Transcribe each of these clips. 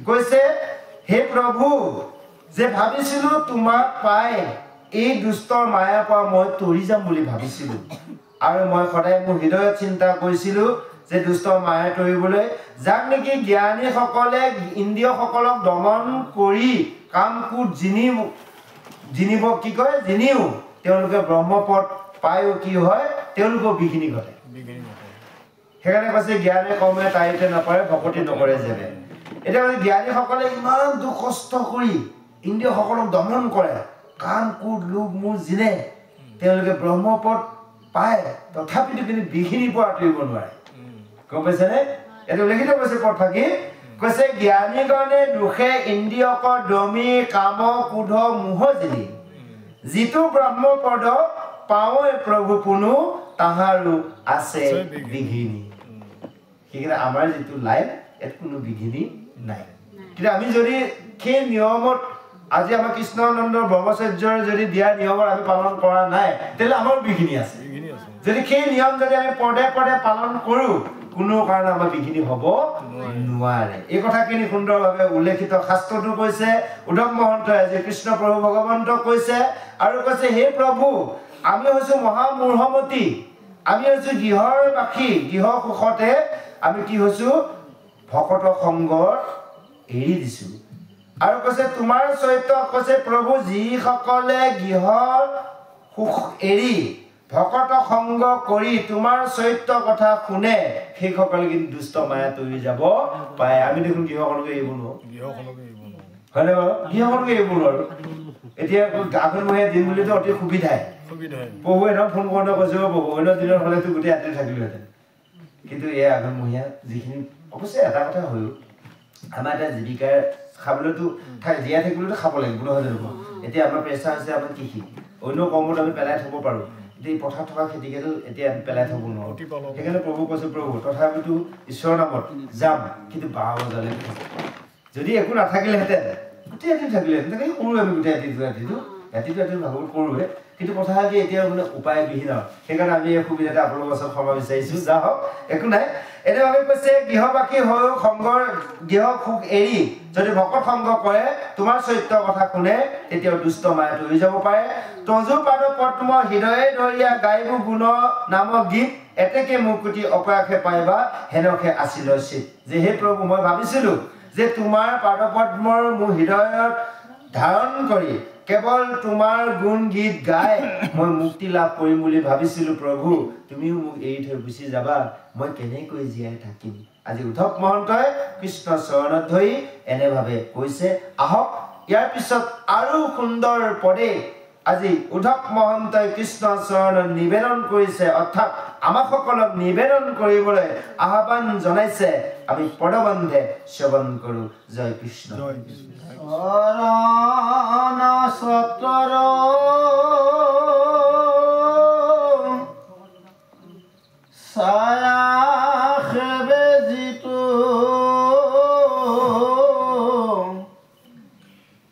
কৈছে হে প্ৰভু যে ভাবিছিলো তোমাক পাই এই দুষ্টৰ মায়াৰ পৰা মই তৰি যাম বুলি ভাবিছিলো আৰু মই সদায় মোৰ হৃদয়ত চিন্তা কৰিছিলো যে দুষ্টৰ মায়া তৰিবলৈ যাক নেকি জ্ঞানীসকলে ইন্দ্ৰিয়সকলক দমন কৰি কামকূট জিনিব কি কয় জিনিও তেওঁলোকে ব্ৰহ্মপদ পায়ো কি হয় তেওঁলোকৰ বিঘিনি ঘটে সেইকাৰণে কৈছে জ্ঞানে কমে তাইতে নপৰে ভকতি নকৰে যেনে এতিয়া জ্ঞানীসকলে ইমান দুখ কষ্ট কৰি ইন্দ্ৰিয়সকলক দমন কৰে কাম কুট লোভ মোহ জিনে তেওঁলোকে ব্ৰহ্মপদ পায় তথাপিতো কিন্তু বিঘিনি পৰা আঁতৰিব নোৱাৰে গম পাইছেনে এইটো লিখিত কৈছে পদ ফাকি কৈছে জ্ঞানীগণে দুখে ইন্দ্ৰিয়ক দমি কাম কুধ মোহ জিনি যিটো ব্ৰহ্মপদ পাওঁৱে প্ৰভু পুনু তাহাৰো আছে বিঘিনি সেইকাৰণে আমাৰ যিটো লাইফ ইয়াত কোনো বিঘিনি নাই কিন্তু আমি যদি সেই নিয়মত আজি আমাৰ কৃষ্ণানন্দৰ ব্ৰহ্মচৰ্যৰ যদি দিয়া নিয়মৰ আমি পালন কৰা নাই তেতিয়াহ'লে আমাৰ বিঘিনি আছে যদি সেই নিয়ম যদি আমি পদে পদে পালন কৰো কোনো কাৰণে আমাৰ বিঘিনি হ'ব নোৱাৰে এই কথাখিনি সুন্দৰভাৱে উল্লেখিত শাস্ত্ৰটো কৈছে উদ্ধৱ মহন্তই আজি কৃষ্ণ প্ৰভু ভগৱন্তক কৈছে আৰু কৈছে হে প্ৰভু আমি হৈছো মহামূঢ়মতী আমি হৈছো গৃহৰ বাসী গৃহ সুখতে আমি কি হৈছো ভকত সংগ এৰি দিছো আৰু কৈছে তোমাৰ চৰিত্ৰ কৈছে প্ৰভু যিসকলে গৃহৰ সুখ এৰি ভকত সংগ কৰি তোমাৰ চৰিত্ৰ কথা শুনে সেইসকলে কিন্তু দুষ্ট মায়া তৰি যাব পায় আমি দেখোন গৃহসকলকে এৰিব নোৱাৰো হয় নে বাৰু গৃহসকলকে এৰিব নোৱাৰো এতিয়া আঘোণমহীয়া দিন বুলিতো অতি সুবিধাই প্ৰভু একদম ফোন কৰোঁতে কৈছে প্ৰভু অন্য দিনৰ হ'লেতো গোটেই ৰাতি থাকিলোহেঁতেন কিন্তু এই আঘোণমহীয়া যিখিনি অৱশ্যে এটা কথা হ'ল আমাৰ এটা জীৱিকাৰ খাবলৈতো জীয়াই থাকিবলৈতো খাব লাগিব নহয় জানো এতিয়া আমাৰ প্ৰেছাৰ হৈছে আমাৰ কৃষি অন্য কৰ্মত আমি পেলাই থ'ব পাৰোঁ এই পথাৰত থকা খেতিকেতো এতিয়া আমি পেলাই থ'ব নোৱাৰোঁ সেইকাৰণে প্ৰভু কৈছোঁ প্ৰভু তথাপিতো ঈশ্বৰৰ নামত যাম কিন্তু 12 বজালৈ যদি একো নাথাকিলেহেঁতেন গোটেই ৰাতি থাকিলেহেঁতেন তেনেকৈ কৰোঁ আমি গোটেই ৰাতিটো ভাগৱত কৰোঁহে কিন্তু কথা হ'ল কি এতিয়া মানে উপায়বিহীন আৰু সেইকাৰণে আমি এই সুবিধাতে আপোনালোকৰ ওচৰত ক্ষমা বিচাৰিছোঁ যা হওক একো নাই এতিয়া আমি কৈছে গৃহবাসী হৈ সংগৰ গৃহ সুখ এৰি যদি ভকত সংগ কৰে তোমাৰ চৰিত্ৰৰ কথা শুনে তেতিয়া দুষ্ট মায়া তৰি যাব পাৰে তজু পাদ পদ্ম হৃদয়ে ধৰিয়া গাইব গুণ নামক গীত এতেকে মুকুতি অপৰাসে পাইবা হেনকে আছিল চিত যে হে প্ৰভু মই ভাবিছিলোঁ যে তোমাৰ পাদপদ্মৰ মোৰ হৃদয়ত ধাৰণ কৰি কেৱল তোমাৰ গুণ গীত গাই মই মুক্তি লাভ কৰিম বুলি ভাবিছিলোঁ প্ৰভু তুমিও মোক এৰি থৈ গুচি যাবা মই কেনেকৈ জীয়াই থাকিম আজি উদ্ধৱ মহন্তই কৃষ্ণ চৰণত ধৰি এনেভাৱে কৈছে আহক ইয়াৰ পিছত আৰু সুন্দৰ পদে আজি উদ্ধৱ মহন্তই কৃষ্ণ চৰণত নিবেদন কৰিছে অৰ্থাৎ আমাক সকলক নিবেদন কৰিবলৈ আহ্বান জনাইছে আমি পদবন্ধে শ্ৰৱণ কৰোঁ জয় কৃষ্ণ শৰণ সতৰ ছায়া সেবে যিটো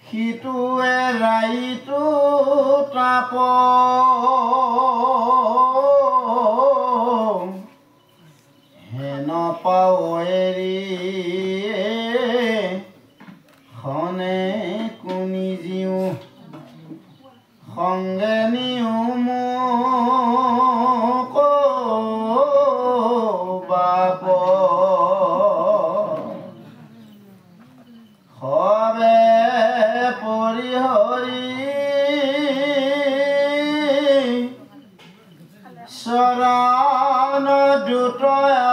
সিটোৱে ৰাইটো তাপ হেন পাও এৰি খনে কুনি জিও সংগে নিও মোক বাপ সবে পৰিহৰি শৰণ দুতয়া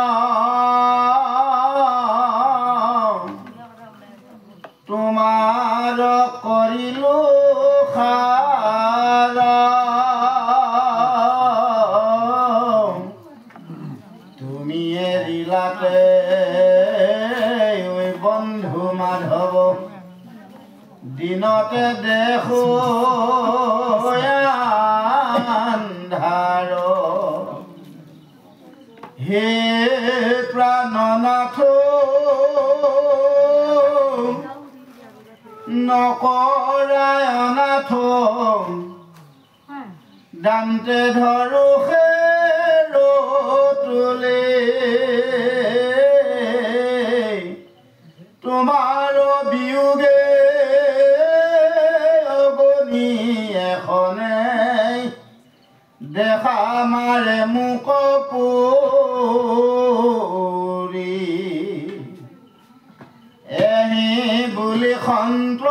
তোমাৰ কৰিলো খাৰা তুমি এৰিলাতে বন্ধু মাধৱ দিনতে দেখো আন্ধাৰ হে প্ৰাণনাথ নকৰাই অনাথ দান্তে ধৰো তুলে তোমাৰ তোমাৰ বিয়োগে অগনি এখনে দেখা মাৰে মোক পুৰি এহি বুলি সন্ত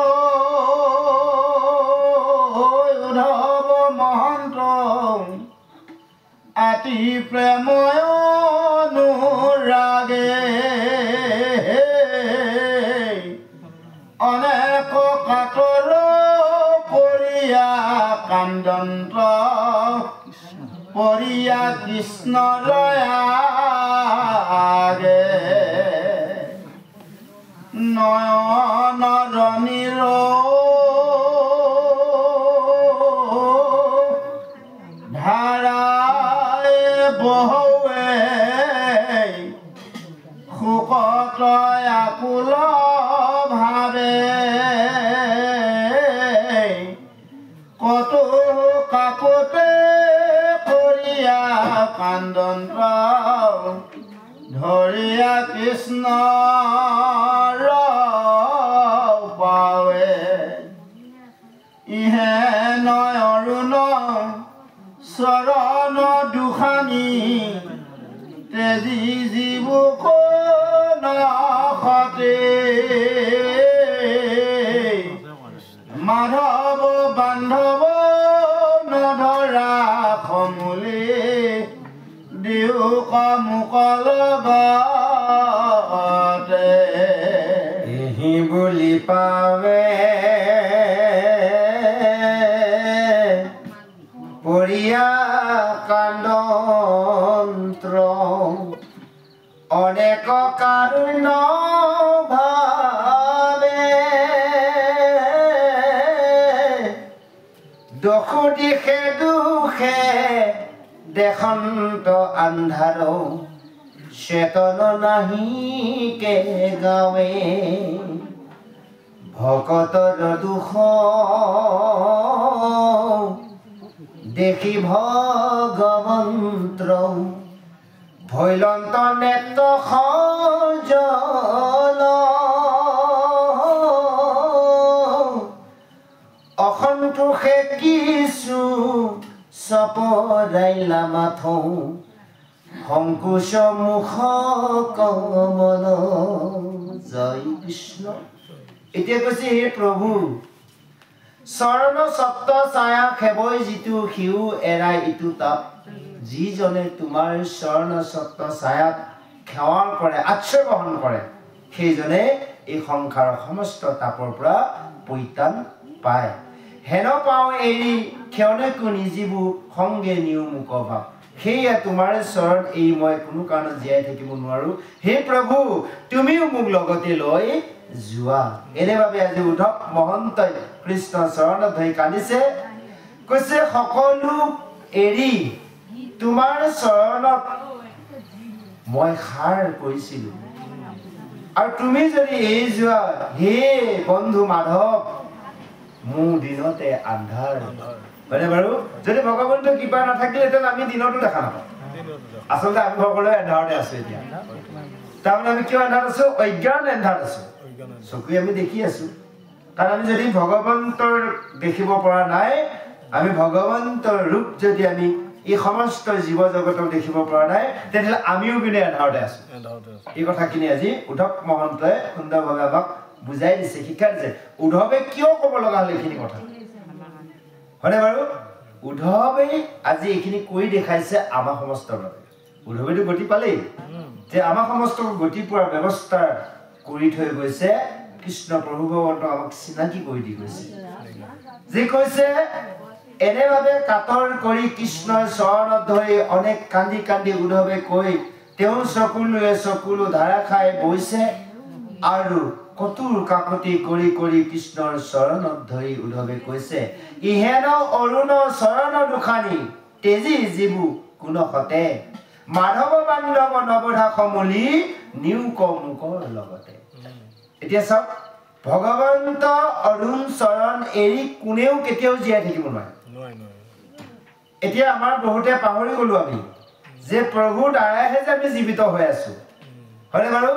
উদ্ধৱ মহন্ত আতি প্ৰেময় অনুৰাগে অনেক কাতৰ পৰিয়া কান্দন্ত পৰিয়া কৃষ্ণ লয়াগে নয়ন ৰণীৰ ধাৰাই বহৱে শোকত আকুল ভাৱে কতো কাকতে কৰিয়া কান্দন্ত ধৰিয়া কৃষ্ণ পাৱে ইহে নয় অৰুণ চৰণ দুখানি তেজি জীবুক নখতে মাধৱ বান্ধৱ নধৰা সমুলে দেউক মুক লগতে এহি বুলি পাৱে পৰিয়া কান্দন্ত্ৰ অনেক কাৰুণ্য ভাৱে দশো দিশে দুখে দেশন্ত আন্ধাৰ চেতন নাহিকে গাৱে ভকতৰ দুখ দেখি ভগৱন্ত্ৰ ভৈলন্ত নেত্ৰ সজল অসন্তোষে কিছু চপৰাইলা মাথো সংকোচ মুখ কমল জয় কৃষ্ণ এতিয়া কৈছে হে প্ৰভু চৰণ সত্য ছায়া খেবই যিটো সিও এৰাই ইটো তাপ যিজনে তোমাৰ চৰণ সত্য ছায়াত সেৱা কৰে আশ্ৰয় গ্ৰহণ কৰে সেইজনে এই সংসাৰৰ সমস্ত তাপৰ পৰা পৰিত্ৰাণ পায় হেন পাওঁ এৰি ক্ষণে কুনি যিবোৰ সংগে নিও মোক ভাৱ সেয়া তোমাৰ চৰণ এই মই কোনো কাৰণত জীয়াই থাকিব নোৱাৰো হে প্ৰভু তুমিও মোক লগতে লৈ যোৱা এনেভাৱে আজি উদ্ধৱ মহন্তই কৃষ্ণ চৰণত ধৰি কান্দিছে কৈছে সকলো এৰি তোমাৰ চৰণত মই সাৰ কৰিছিলো আৰু তুমি যদি এই যোৱা হে বন্ধু মাধৱ মোৰ দিনতে আন্ধাৰ হয়নে বাৰু যদি ভগৱন্তৰ কৃপা নাথাকিলেহেঁতেন আমি দিনতো দেখা নাপাওঁ আচলতে আমি সকলোৱে এন্ধাৰতে আছো এতিয়া তাৰমানে আমি কিয় এন্ধাৰত আছো অজ্ঞান এন্ধাৰত আছো চকুৱে আমি দেখি আছো কাৰণ আমি যদি ভগৱন্তৰ দেখিব পৰা নাই আমি ভগৱন্তৰ ৰূপ যদি আমি এই সমস্ত জীৱ জগতক দেখিব পৰা নাই তেতিয়াহ'লে আমিও কিন্তু এন্ধাৰতে আছো এই কথাখিনি আজি উদ্ধৱ মহন্তই সুন্দৰভাৱে আমাক বুজাই দিছে শিক্ষা দিছে উদ্ধৱে কিয় ক'ব লগা হ'ল এইখিনি কথা হয়নে বাৰু উদ্ধৱে আজি এইখিনি কৰি দেখাইছে আমাৰ সমস্তৰ বাবে উদ্ধৱেতো গতি পালেই যে আমাৰ সমস্ত গতি পোৱাৰ ব্যৱস্থা কৰি থৈ গৈছে কৃষ্ণ প্ৰভু ভগৱন্ত আমাক চিনাকি কৰি দি গৈছে যে কৈছে এনেভাৱে কাতৰ কৰি কৃষ্ণৰ চৰণত ধৰি অনেক কান্দি কান্দি উদ্ধৱে কৈ তেওঁ চকুলো ধাৰা খাই বৈছে আৰু কতুৰ কাকতি কৰি কৰি কৃষ্ণৰ চৰণত ধৰি উদ্ধৱে কৈছে ইহেন অৰুণ চৰণ দুখানি তেজি জীবু কোন হতে মাধৱ বান্ধৱ নৱধা সমলি নিউক মুকৰ লগতে এতিয়া চাওক ভগৱন্ত অৰুণ চৰণ এৰি কোনেও কেতিয়াও জীয়াই থাকিব নোৱাৰে এতিয়া আমাৰ বহুতে পাহৰি গলো আমি যে প্ৰভুৰ দ্বাৰাহে যে আমি জীৱিত হৈ আছো হয়নে বাৰু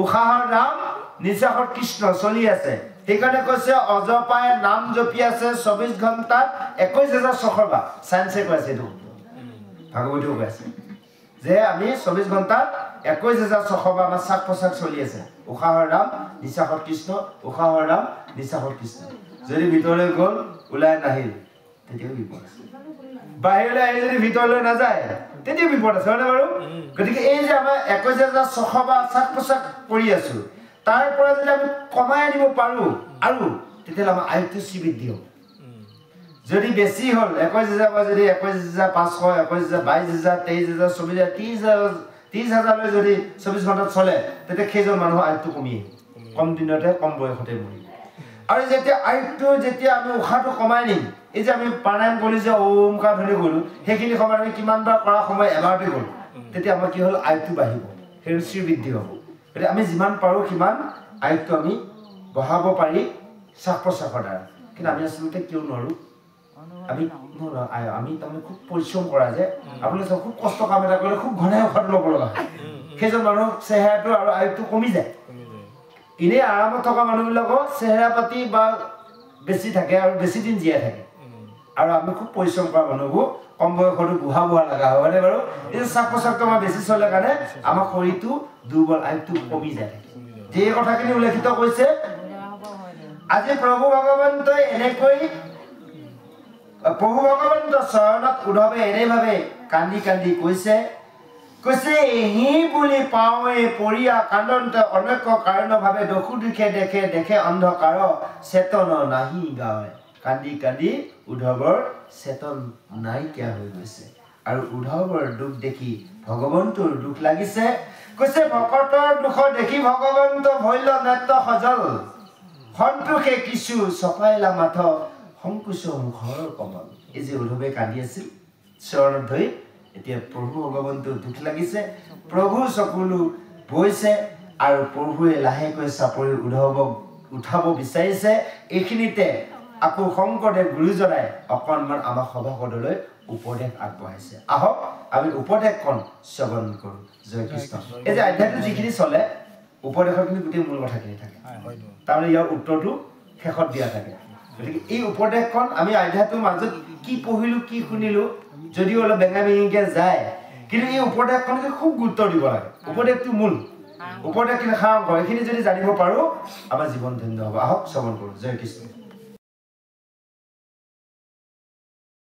উশাহৰ নাম নিশাহত কৃষ্ণ চলি আছে সেইকাৰণে কৈছে অজপাই নাম জপি আছে 24 ঘণ্টাত 21600 বাৰ সায়েন্সে কৈ আছে এইটো ভাগৱতীও কৈ আছে যে আমি 24 ঘণ্টাত 21600 বাৰ আমাৰ সাত প্ৰসাদ চলি আছে উশাহৰ নাম নিশাহত কৃষ্ণ উশাহৰ নাম নিশাহত কৃষ্ণ যদি ভিতৰলৈ গ'ল ওলাই নাহিল তেতিয়াও বিপদ আছে বাহিৰলৈ আহি যদি ভিতৰলৈ নাযায় তেতিয়া বিপদ আছে হয়নে বাৰু গতিকে এই যে আমাৰ 21600 বাৰ সাত প্ৰসাদ কৰি আছো তাৰ পৰা যদি আমি কমাই আনিব পাৰো আৰু তেতিয়া আমাৰ আয়ুটো বৃদ্ধি হ'ব যদি বেছি হল 21000 বা যদি 21500 22000 23000 24000 30000 লৈ যদি 24 ঘণ্টাত চলে তেতিয়া কেইজন মানুহ আয়ুটো কমি কম দিনতে কম বয়সতে মৰি আৰু যেতিয়া আয়ুটো যেতিয়া আমি উশাহটো কমাই নিম এই যে আমি প্ৰাণায়াম কৰি যে ওমকাৰ ধৰি গলো সেইখিনি সময় আমি কিমানবাৰ কৰা সময় এবাৰতে গলো তেতিয়া আমাৰ কি হল আয়ুটো বাঢ়িব হেলথ বৃদ্ধি হ'ব গতিকে আমি যিমান পাৰো কিমান আয়ুটো আমি বঢ়াব পাৰি শ্বাস প্ৰশ্বাসৰ দ্বাৰা কিন্তু আমি আচলতে কিয় নোৱাৰো আমি তাৰমানে খুব পৰিশ্ৰম কৰা যে আপোনালোকে খুব কষ্ট কাম এটা কৰিলে খুব ঘনাই উশাহটো ল'ব লগা হয় সেইজন মানুহৰ চেহেৰাটো আৰু আয়ুটো কমি যায় এনেই আৰামত থকা মানুহবিলাকৰ চেহেৰা পাতি বা বেছি থাকে আৰু বেছি দিন জীয়াই থাকে আৰু আমি খুব পৰিশ্ৰম কৰা মানুহবোৰ কম বয়সতো বুঢ়া লগা হয় হয়নে বাৰু এই শ্বাস প্ৰশ্বাসটো আমাৰ বেছি চলে কাৰণে আমাৰ শৰীৰটো দুৰ্বল আয়ুটো কমি যায় যে এই কথাখিনি উল্লেখিত কৰিছে আজি প্ৰভু ভগৱন্তই এনেকৈ প্ৰভু ভগৱন্তৰ চৰণত উদ্ধৱে এনেভাৱে কান্দি কান্দি কৈছে এহি বুলি পাওঁৱে পৰিয়া কান্দন্ত অনেক কাৰণভাৱে দোষু দুখে দেখে অন্ধকাৰ চেতন নাহি গাৱে কান্দি কান্দি উদ্ধৱৰ চেতন নাইকিয়া হৈ গৈছে আৰু উদ্ধৱৰ দুখ দেখি ভগৱন্তৰ দুখ লাগিছে কৈছে ভকতৰ দুখ দেখি ভগৱন্ত ভৈল নেত্ৰ সজল সন্তোষে কিছু চপাইলা মাথ সংকুচ মুখৰ কমল এই যে উদ্ধৱে কান্দি আছিল চৰণত ধৰি এতিয়া প্ৰভু ভগৱন্তৰ দুখ লাগিছে প্ৰভু চকুলো বৈছে আৰু প্ৰভুৱে লাহেকৈ চাপৰি উদ্ধৱক উঠাব বিচাৰিছে এইখিনিতে আকৌ শংকৰদেৱ গুৰুজনাই অকণমান আমাৰ সভাসদলৈ উপদেশ আগবঢ়াইছে আহক আমি উপদেশখন শ্ৰৱণ কৰোঁ জয় কৃষ্ণ এই যে অধ্যায়টো যিখিনি চলে উপদেশৰ কিন্তু গোটেই মূল কথাখিনি থাকে তাৰমানে ইয়াৰ উত্তৰটো শেষত দিয়া থাকে গতিকে এই উপদেশখন আমি অধ্যায়টোৰ মাজত কি পঢ়িলো কি শুনিলো যদিও অলপ বেঙা বেঙিকে যায় কিন্তু এই উপদেশখনকে খুব গুৰুত্ব দিব লাগে উপদেশটো মূল উপদেশ কিন্তু সাৰাংশ এইখিনি যদি জানিব পাৰো আমাৰ জীৱন ধন্য হ'ব আহক শ্ৰৱণ কৰোঁ জয় কৃষ্ণ